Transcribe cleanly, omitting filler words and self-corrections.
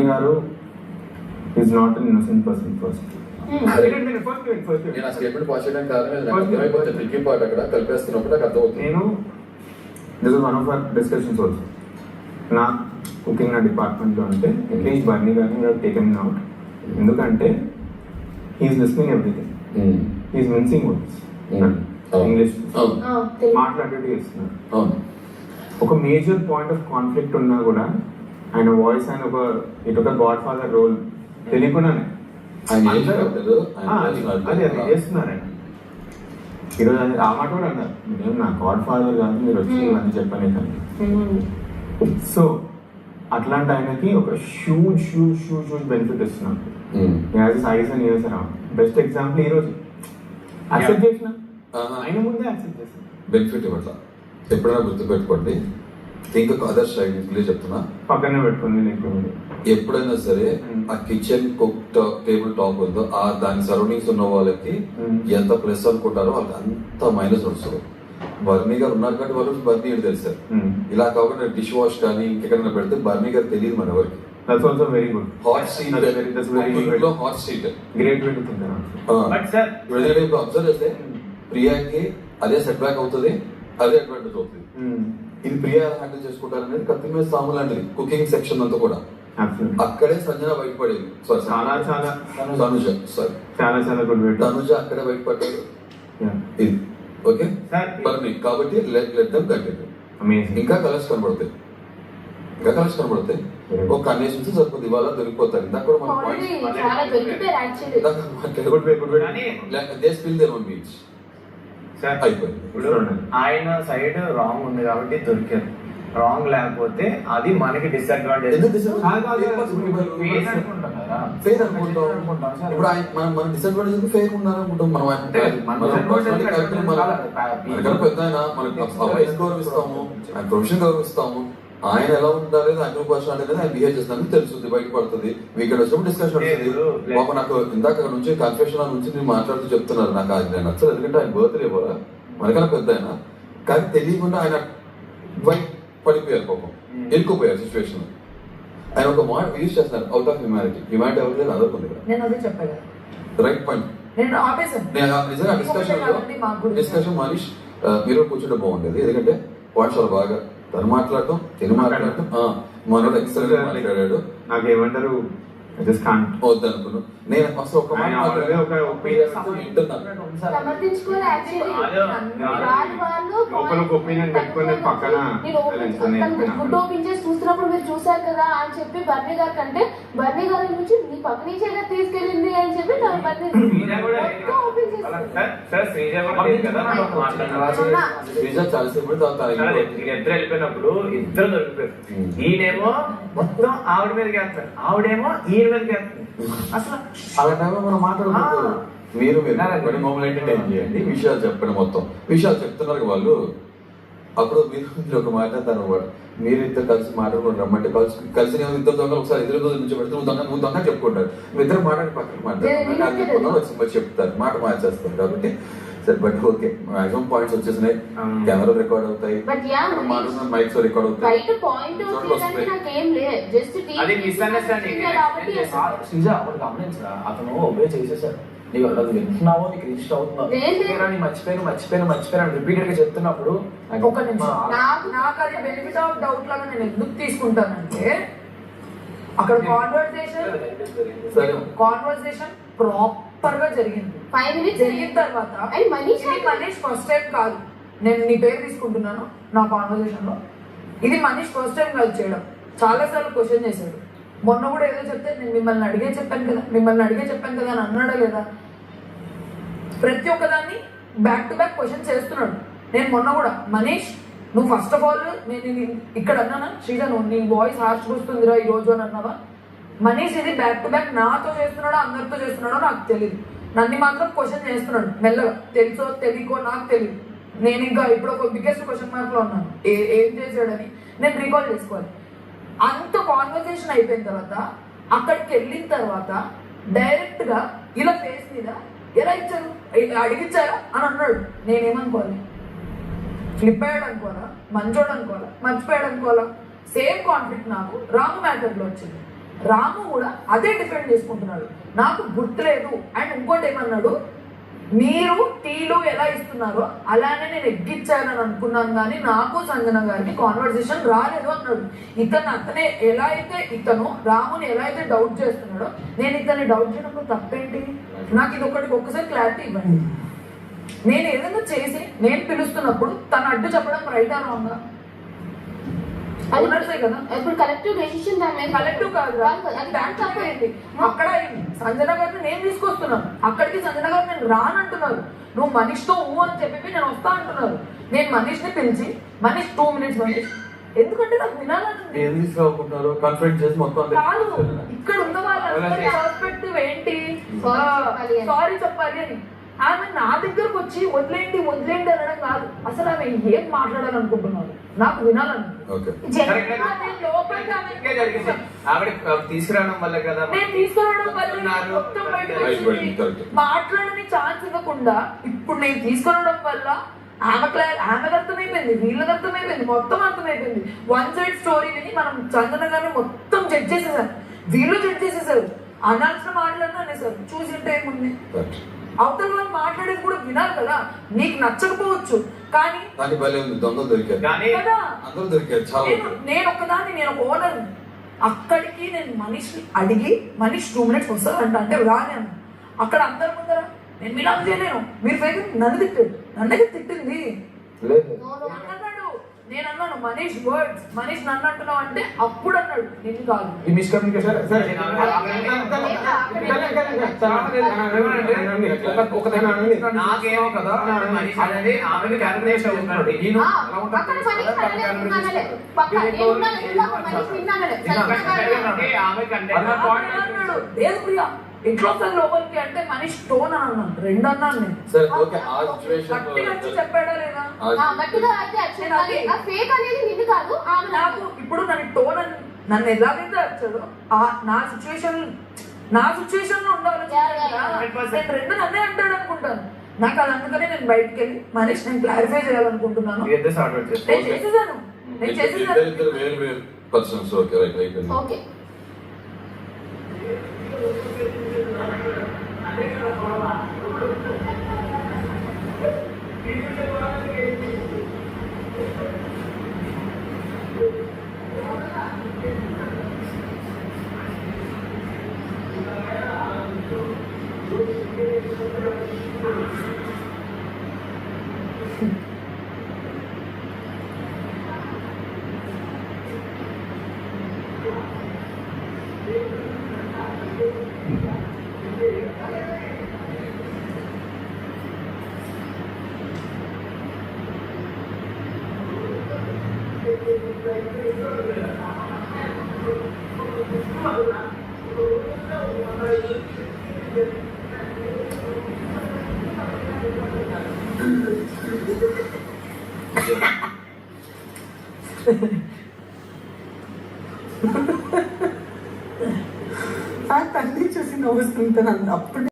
గారు is not an innocent person first. నేను ఆ స్టేట్మెంట్ పాస్ చేయడానికి కారణం పార్ట్ అక్కడ కలిపేస్తున్నప్పుడు నాకు అర్థమవుతుంది. నేను this is one of our discussions also. నా కుకింగ్ నా డిపార్ట్మెంట్లో అంటే అట్లీస్ట్ బర్నీ గారిని టేకెన్ అవుట్. ఎందుకంటే he's listening everything, he's mincing words, English మాట్లాడేది చేస్తున్నారు. ఒక మేజర్ పాయింట్ ఆఫ్ కాన్ఫ్లిక్ట్ ఉన్నా కూడా ఆయన వాయిస్ ఆయన ఒక గాడ్ ఫాదర్ రోల్ తెలియకుండానే అది చేస్తున్నారండి. ఈరోజు ఆ మాట కూడా అన్నారు, నేను నా గాడ్ ఫాదర్ కాదు, మీరు వచ్చి అని చెప్పనే కానీ. సో అట్లాంటి ఆయనకి ఒక huge huge huge huge benefit ఇస్తున్నారు. Eyes and years around. Best example ఈ రోజు యాక్సెప్ట్ చేసిన ఆయన ముందే యాక్సెప్ట్ చేసిన బెనిఫిట్ ఇవ్వట్లా. ఎప్పుడైనా గుర్తుపెట్టుకోండి, ఇంకా అదర్ సైడ్ చెప్తున్నా, పక్కనే పెట్టుకుంది. ఎప్పుడైనా సరే ఆ కిచెన్ కుక్ టేబుల్ టాప్ ఉందో ఆ దాని సరౌండింగ్స్ ఉన్న వాళ్ళకి ఎంత ప్లస్ అనుకుంటారో వాళ్ళకి అంత మైనస్ వస్తుంది. బర్నీ గారు ఉన్నారు కాబట్టి వాళ్ళు బర్నీ గారు తెలుసారు. ఇలా కాకుండా డిష్ వాష్ కానీ ఇంకెక్కడైనా పెడితే బర్నీ గారు తెలియదు మన ఎవరికి. That's also very good. Hot seat. That's very good. Hot seat. Great way to think around. But sir, whether you observe చేస్తే ప్రియాకి అదే సెట్ బ్యాక్ అవుతుంది, అదే అడ్వాంటేజ్ అవుతుంది. ఇది ప్రియా హ్యాండిల్ చేసుకుంటారు అనేది కత్తి మీద సాము లాంటిది. కుకింగ్ సెక్షన్ అంతా కూడా అక్కడే సంజన బయటపడేది. చాలా చాలా తనుజ సార్ చాలా చాలా గుడ్ వే. తనుజ అక్కడే బయటపడ్డాడు. ఇది ఓకే పర్ఫెక్ట్. కాబట్టి లెట్ దెమ్ కంటిన్యూ. ఇంకా కలర్స్ కనబడతాయి, ఇంకా కలర్స్ కనబడతాయి. ఒక కండిషన్ సరిపోతుంది, ఇవాళ దొరికిపోతారు. ఇందాక కూడా మన ఆయన సైడ్ రాంగ్ ఉంది కాబట్టి దొరికారు. రాంగ్ లేకపోతే అది మనకి డిసడ్వాంటేజ్. ఫెయిర్ అనుకుంటాం. ఇప్పుడు మన డిసడ్వాంటేజ్ ఫెయిర్ ఉన్నారనుకుంటాం. మనం పెద్ద మనకి గౌరవిస్తాము, ఆయన ప్రొఫెషన్ గౌరవిస్తాము. ఆయన ఎలా ఉంటారు అగ్ని పర్సన్ అనేది ఆయన బిహేవ్ చేస్తానని తెలుస్తుంది, బయటపడుతుంది. ఇక్కడ వచ్చినప్పుడు డిస్కషన్ అవుతుంది. పాప నాకు ఇందాక నుంచి కన్ఫెషన్ నుంచి నేను మాట్లాడుతూ చెప్తున్నారు, నాకు అది నేను నచ్చదు. ఎందుకంటే ఆయన బర్త్డే ఇవ్వరా మనకన్నా పెద్ద ఆయన, కానీ తెలియకుండా ఆయన వైట్ పడిపోయారు, పాపం ఇరుక్కుపోయారు సిచ్యువేషన్. ఆయన ఒక మాట యూజ్ చేస్తున్నారు, అవుట్ ఆఫ్ హ్యూమానిటీ. హ్యూమానిటీ అవుతుంది అదొకటి రైట్ పాయింట్. నిజంగా డిస్కషన్ మనీష్ మీరు కూర్చుంటే బాగుండేది. ఎందుకంటే పాయింట్స్ చాలా బాగా తను మాట్లాడటం, తిని మాట్లాడటం, మనోడు ఎక్సలెంట్ మాట్లాడాడు. నాకేమంటారు వద్దు అనుకున్నాను నేను అసలు ఒక చూస్తున్నప్పుడు మీరు చూసారు కదా అని చెప్పి బర్నీ గారి కంటే బర్నీ గారి నుంచి మీ పక్క నుంచే తీసుకెళ్ళింది అని చెప్పి ఇద్దరు వెళ్ళిపోయినప్పుడు ఇద్దరు దొరికిపోయారు. ఈయనేమో మొత్తం ఆవిడ మీదకి వెళ్తారు, ఆవిడేమో ఈయన మీదకి వెళ్తుంది. అసలు అలా టైంలో మనం మాట్లాడుకుంటారు. మీరు మమ్మల్ని ఎంటర్టైన్ చేయండి, విషయాలు చెప్పండి. మొత్తం విషయాలు చెప్తున్నారు వాళ్ళు. అప్పుడు మీరు ఒక మాట్లాడతారు అనమాట. మీరు ఇద్దరు కలిసి మాట్లాడుకుంటారు రమ్మంటే కలిసి ఇద్దరు దొంగలు ఒకసారి ఎదురు నుంచి పెడితే నువ్వు దొంగ చెప్పుకుంటారు. మీ ఇద్దరు మాట్లాడి పక్కన మాట్లాడుతున్నారు, చెప్తారు, మాట మార్చేస్తారు. కాబట్టి సరే బట్ ఓకే, మాక్సిమం పాయింట్స్ వచ్చేసినాయి. కెమెరా రికార్డ్ అవుతాయి, మైక్స్ రికార్డ్ అవుతాయి. అతను ఒబే చేసేసాడు. నీకు అది వింటున్నావో నీకు రిజిస్టర్ అవుతుందో మర్చిపోయాను రిపీటెడ్ గా చెప్తున్నప్పుడు ఒక నిమిషం, నాకు అది బెనిఫిట్ ఆఫ్ డౌట్ లాగా నేను ఎందుకు తీసుకుంటానంటే అక్కడ కాన్వర్సేషన్ ప్రాపర్ గా జరిగింది. 5 minutes జరిగిన తర్వాత మనీష్ ఫస్ట్ టైం కాదు, నేను నీ పేరు తీసుకుంటున్నాను నా కాన్వర్సేషన్ లో. ఇది మనీష్ ఫస్ట్ టైం కాదు చేయడం, చాలా సార్లు క్వశ్చన్ చేశాడు. మొన్న కూడా ఏదో చెప్తే నేను మిమ్మల్ని అడిగే చెప్పాను కదా అని అన్నాడా లేదా? ప్రతి ఒక్కదాన్ని బ్యాక్ టు బ్యాక్ క్వశ్చన్ చేస్తున్నాడు. నేను మొన్న కూడా మనీష్ నువ్వు ఫస్ట్ ఆఫ్ ఆల్ నేను ఇక్కడ అన్నానా శ్రీజ నువ్వు నీ వాయిస్ హార్ష్ వస్తుందిరా ఈ రోజు అని అన్నావా? మనీష్ ఇది బ్యాక్ టు బ్యాక్ నాతో చేస్తున్నాడో అందరితో చేస్తున్నాడో నాకు తెలియదు. నన్ను మాత్రం క్వశ్చన్ చేస్తున్నాడు మెల్లగా, తెలుసో తెలియకో నాకు తెలియదు. నేను ఇంకా ఇప్పుడు ఒక బిగ్గెస్ట్ క్వశ్చన్ మార్క్ లో ఉన్నాను, ఏం చేశాడని నేను రీకాల్ చేసుకోవాలి. అంత కాన్వర్సేషన్ అయిపోయిన తర్వాత అక్కడికి వెళ్ళిన తర్వాత డైరెక్ట్ గా ఇలా ఫేస్ మీద ఎలా ఇచ్చారు అడిగిచ్చారా అని అన్నాడు. నేనేమనుకోవాలి, ఫ్లిప్ అయ్యాడు అనుకోవాలా, మంచోడు అనుకోవాలా, మర్చిపోయాడు అనుకోవాలా? సేమ్ కాన్ఫ్లిక్ట్ నాకు రాంగ్ మ్యాటర్ లో వచ్చింది. రాము కూడా అదే డిఫెండ్ చేసుకుంటున్నాడు, నాకు గుర్తులేదు. అండ్ ఇంకోటి ఏమన్నాడు, మీరు టీలు ఎలా ఇస్తున్నారో అలానే నేను ఎగ్గిచ్చానని అనుకున్నాను, కానీ నాకు సంజన గారికి కాన్వర్సేషన్ రాలేదు అన్నాడు. అతనే ఎలా అయితే ఇతను రాముని ఎలా అయితే డౌట్ చేస్తున్నాడో నేను ఇతన్ని డౌట్ చేయడంలో తప్పేంటి? నాకు ఇది ఒక్కసారి క్లారిటీ ఇవ్వండి. నేను ఏదైనా చేసి నేను పిలుస్తున్నప్పుడు తన అడ్డు చెప్పడం రైటా రాంగా? అది కదా ఇప్పుడు కలెక్టివ్ డెసిషన్ దాని మీద కలెక్టివ్ కాదు, అది దాని తప్పేంటి? అక్కడ సంజన గారిని నేను తీసుకొస్తున్నాను, అక్కడికి సంజన గారు నేను రానంటున్నారు. నువ్వు మనీష్తో అని చెప్పి నేను వస్తా అంటున్నారు. నేను మనీష్ని పిలిచి మనీష్ 2 minutes మనీష్, ఎందుకంటే నాకు వినాలని ఏం తీసుకురాకుంటున్నారు కన్ఫరెన్స్ చేసి మొత్తం కాదు. ఇక్కడ ఉన్న వాళ్ళ పర్స్పెక్టివ్ ఏంటి, సారీ చెప్పాలి అని. ఆమె నా దగ్గరకు వచ్చి వదిలేండి వదిలేండి అనడం కాదు, అసలు ఆమె ఏం మాట్లాడాలనుకుంటున్నారు నాకు వినాలని. ఆవిడ తీసుకురావడం వల్ల కదా నేను తీసుకురావడం వల్ల మొత్తం బయటకు వచ్చింది. మాట్లాడని ఛాన్స్ ఇవ్వకుండా ఇప్పుడు నేను తీసుకురావడం వల్ల ఆమెకు అర్థమైపోయింది, వీళ్ళకి అర్థమైపోయింది, మొత్తం అర్థమైపోయింది. 1 side స్టోరీ విని మనం చందన గారిని మొత్తం జడ్జ్ చేసేసారు, వీళ్ళు జడ్జ్ చేసేసారు. అనాల్సిన మాటలన్నా అనేసారు. చూసింటే ఏముంది, అవతల వాళ్ళు మాట్లాడేది కూడా వినాలి కదా. నీకు నచ్చకపోవచ్చు కానీ నేను ఒక్కదాన్ని, నేను ఒక ఓనర్. అక్కడికి నేను మనిషిని అడిగి మనిషి 2 minutes వస్తారు అంటే రాలేను. అక్కడ అందరి ముందర నేను మీలాగా చేయలేను, మీరు ఫైవ్ నన్ను తిట్టాడు, నన్నకే తిట్టింది. నేను అన్నాను మనీష్ వర్డ్స్, మనీష్ నన్ను అంటున్నావు అంటే అప్పుడు అన్నాడు నిన్ను కాదు. ఈ మిస్కమ్యూనికేషన్ నాకేమో కదా అనేది ఆమెకి క్యాలిక్యులేషన్ ఉన్నాడు. నేను లేదు ప్రియా ఇంట్లో లోపలికి అంటే మనీష్ టోన్ అన్నాను, 2 అన్నాను నేను. చెప్పాడా లేదా నాకు ఇప్పుడు నన్ను టోన్ అని నన్ను ఎలాగైతే వచ్చాడో నా సిచ్యువేషన్ లో ఉండాలి. నేను 2 నన్నే అంటాడు అనుకుంటాను. నాకు అది అందుకనే నేను బయటకు వెళ్ళి మనీష్ నేను క్లారిఫై చేయాలనుకుంటున్నాను. నేను చేసేసాను. ఓకే తల్లి చూసి నవ్వుతుంటాను అప్పుడు